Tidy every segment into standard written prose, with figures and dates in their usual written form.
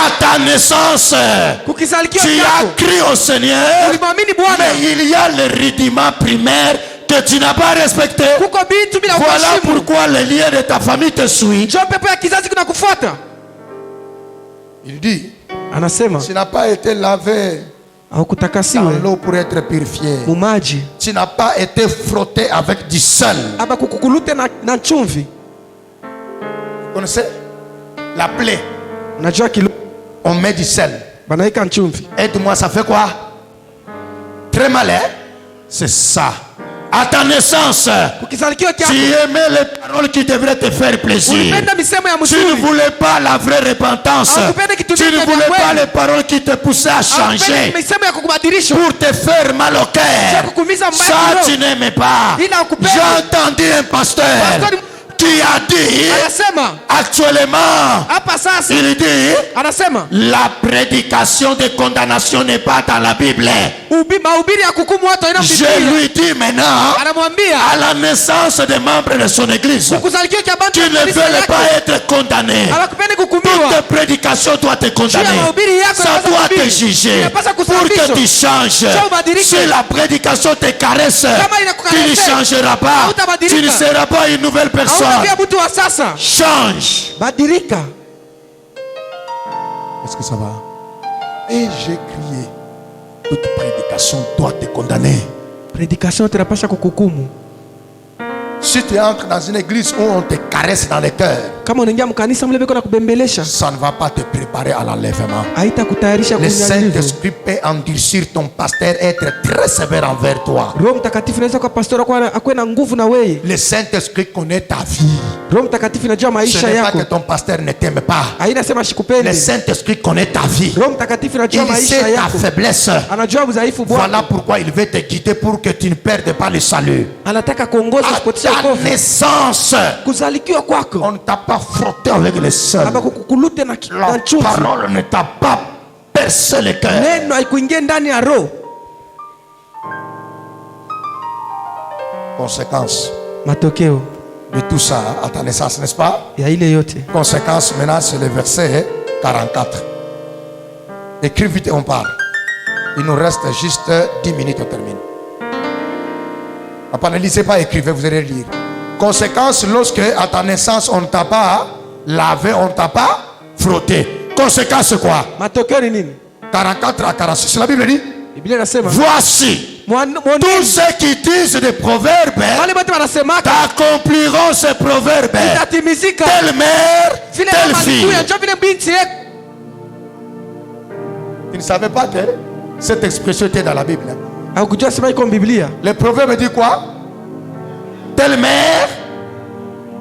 À ta naissance, tu as cru au Seigneur, mais il y a le rudiment primaire que tu n'as pas respecté. Voilà pourquoi le lien de ta famille te suit. Il dit, tu n'as pas été lavé dans l'eau pour être purifié. Tu n'as pas été frotté avec du sel. Vous connaissez la plaie? On met du sel. Aide-moi, ça fait quoi? Très mal, hein? C'est ça. À ta naissance, tu aimais les paroles qui devraient te faire plaisir. Tu ne voulais pas la vraie repentance. Tu ne voulais pas les paroles qui te poussaient à changer pour te faire mal au cœur. Ça, tu n'aimais pas. J'ai entendu un pasteur qui a dit actuellement, il dit, la prédication de condamnation n'est pas dans la Bible. Je lui dis maintenant, à la naissance des membres de son église, tu ne veux pas être condamné. Toute prédication doit te condamner. Ça doit te juger pour que tu changes. Si la prédication te caresse, tu ne changeras pas. Tu ne seras pas une nouvelle personne. Change. Est-ce que ça va? Et j'ai crié, toute prédication doit te condamner. Prédication te rapasha kukukumu. Si tu entres dans une église où on te caresse dans le cœur, ça ne va pas te préparer à l'enlèvement. Le Saint-Esprit peut endurcir ton pasteur, être très sévère envers toi. Le Saint-Esprit connaît ta vie. Ce n'est pas que ton pasteur ne t'aime pas. Le Saint-Esprit connaît ta vie. Il sait ta faiblesse. Voilà pourquoi il veut te guider pour que tu ne perdes pas le salut. Ta naissance, on ne t'a pas frotté avec le sel. La parole ne t'a pas percé le cœur. Conséquence de tout ça à ta naissance, n'est-ce pas? Conséquence maintenant, c'est le verset 44. Écris vite et on parle. Il nous reste juste 10 minutes, on termine. Papa, ne lisez pas, écrivez, vous allez lire. Conséquence, lorsque à ta naissance, on ne t'a pas lavé, on ne t'a pas frotté. Conséquence, c'est quoi? 44 à 46. La Bible dit, voici, tous ceux qui disent des proverbes t'accompliront ces proverbes. Telle mère, telle fille. Tu ne savais pas que cette expression était dans la Bible. Le proverbe dit quoi? Telle mère,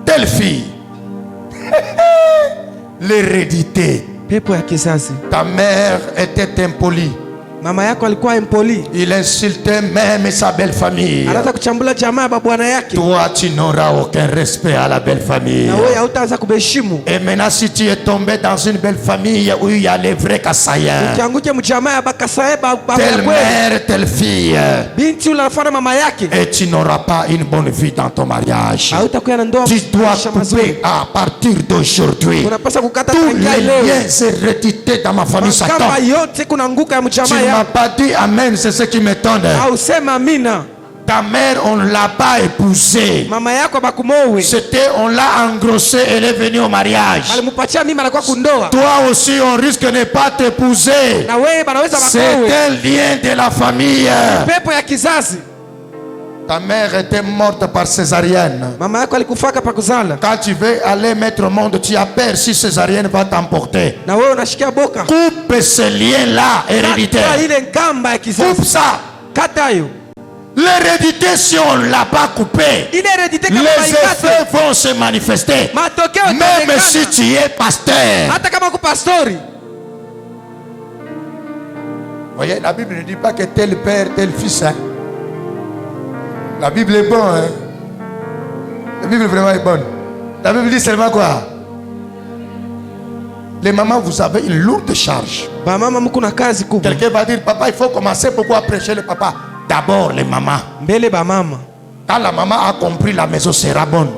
telle fille. L'hérédité. Ta mère était impolie. Il insultait même sa belle famille. Toi, tu n'auras aucun respect à la belle famille. Et maintenant, si tu es tombé dans une belle famille où il y a les vrais Kassaïens, telle mère, telle fille, et tu n'auras pas une bonne vie dans ton mariage. Tu dois couper à partir d'aujourd'hui tous les liens hérédités dans ma famille Satan. Tu n'as pas dit amen, c'est ce qui m'étonne. Ta mère, on ne l'a pas épousée. C'était, on l'a engrossée, elle est venue au mariage. Toi aussi, on risque de ne pas t'épouser. C'est un lien de la famille. Ta mère était morte par césarienne. Quand tu veux aller mettre au monde, tu as peur si césarienne va t'emporter. Coupe ce lien-là héréditaire. Coupe ça. L'hérédité, si on ne l'a pas coupée, les effets vont se manifester. Même si tu es pasteur. Vous voyez, la Bible ne dit pas que tel père, tel fils. Hein? La Bible est bonne. Hein? La Bible vraiment est bonne. La Bible dit seulement quoi? Les mamans, vous avez une lourde charge. Quelqu'un va dire, papa, il faut commencer. Pourquoi prêcher le papa? D'abord les mamans. Quand la maman a compris, la maison sera bonne.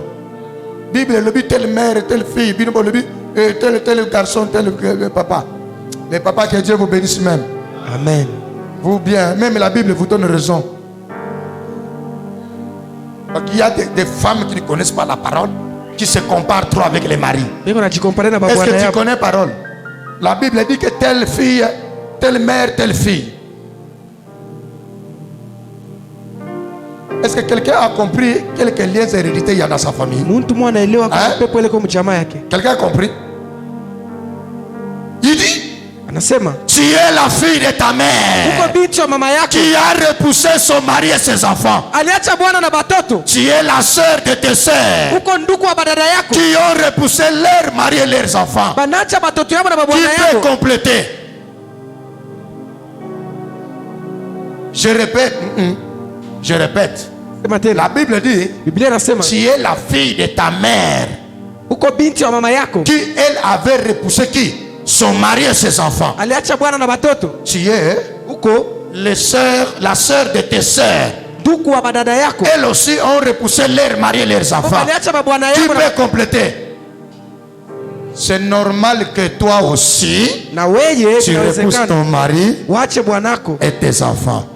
Bible le dit telle mère, telle fille, tel garçon, tel papa. Les papas, que Dieu vous bénisse même. Amen. Vous bien, même la Bible vous donne raison. Parce qu'il y a des femmes qui ne connaissent pas la parole, qui se comparent trop avec les maris. Est-ce que tu connais la parole? La Bible dit que telle fille, telle mère, telle fille. Est-ce que quelqu'un a compris quelques liens héréditaires il y a dans sa famille? Hein? Quelqu'un a compris? Il dit, tu es la fille de ta mère qui a repoussé son mari et ses enfants. Tu es la sœur de tes sœurs qui ont repoussé leur mari et leurs enfants. Qui peut compléter? Je répète. La Bible dit, tu es la fille de ta mère qui elle avait repoussé qui? Son mari et ses enfants. Tu es la sœur de tes sœurs. Elles aussi ont repoussé leur mari et leurs enfants. Qui peut compléter? C'est normal que toi aussi tu repousses ton mari et tes enfants.